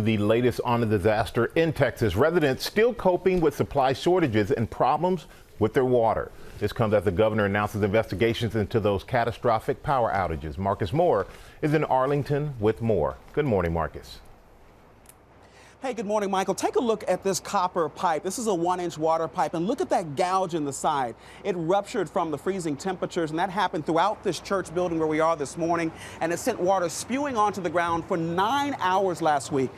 The latest on the disaster in Texas. Residents still coping with supply shortages and problems with their water. This comes as the governor announces investigations into those catastrophic power outages. Marcus Moore is in Arlington with more. Good morning, Marcus. Hey, good morning, Michael. Take a look at this copper pipe. This is a 1-inch water pipe, and look at that gouge in the side. It ruptured from the freezing temperatures, and that happened throughout this church building where we are this morning, and it sent water spewing onto the ground for 9 hours last week.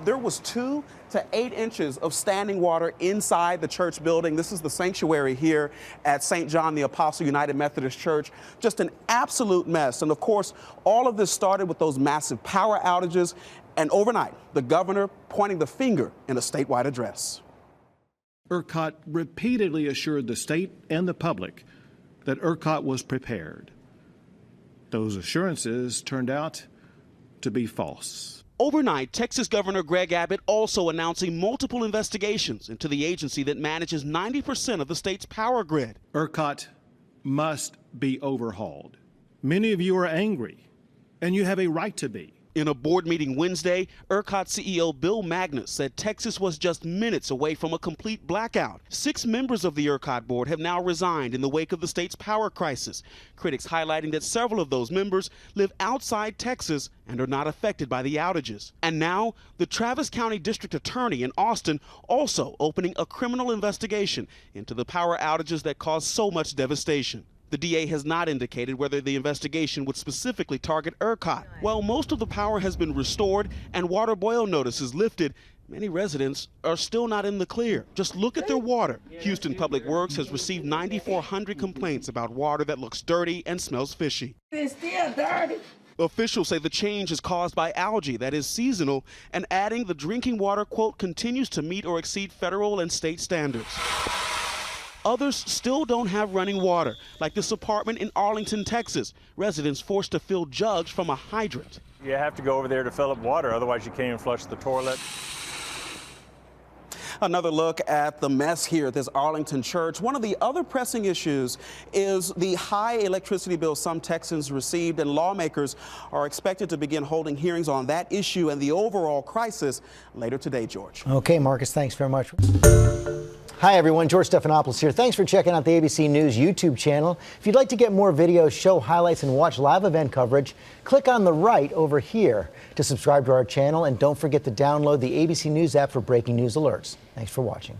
There was 2 to 8 inches of standing water inside the church building. This is the sanctuary here at St. John the Apostle United Methodist Church. Just an absolute mess. And of course, all of this started with those massive power outages. And overnight, the governor pointing the finger in a statewide address. ERCOT repeatedly assured the state and the public that ERCOT was prepared. Those assurances turned out to be false. Overnight, Texas Governor Greg Abbott also announcing multiple investigations into the agency that manages 90% of the state's power grid. ERCOT must be overhauled. Many of you are angry, and you have a right to be. In a board meeting Wednesday, ERCOT CEO Bill Magnus said Texas was just minutes away from a complete blackout. 6 members of the ERCOT board have now resigned in the wake of the state's power crisis. Critics highlighting that several of those members live outside Texas and are not affected by the outages. And now, the Travis County District Attorney in Austin also opening a criminal investigation into the power outages that caused so much devastation. The DA has not indicated whether the investigation would specifically target ERCOT. While most of the power has been restored and water boil notices lifted, many residents are still not in the clear. Just look at their water. Houston Public Works has received 9,400 complaints about water that looks dirty and smells fishy. It's still dirty. Officials say the change is caused by algae that is seasonal, and adding the drinking water, quote, continues to meet or exceed federal and state standards. Others still don't have running water, like this apartment in Arlington, Texas. Residents forced to fill jugs from a hydrant. You have to go over there to fill up water, otherwise you can't even flush the toilet. Another look at the mess here at this Arlington church. One of the other pressing issues is the high electricity bill some Texans received, and lawmakers are expected to begin holding hearings on that issue and the overall crisis later today, George. Okay, Marcus, thanks very much. Hi, everyone. George Stephanopoulos here. Thanks for checking out the ABC News YouTube channel. If you'd like to get more videos, show highlights, and watch live event coverage, click on the right over here to subscribe to our channel. And don't forget to download the ABC News app for breaking news alerts. Thanks for watching.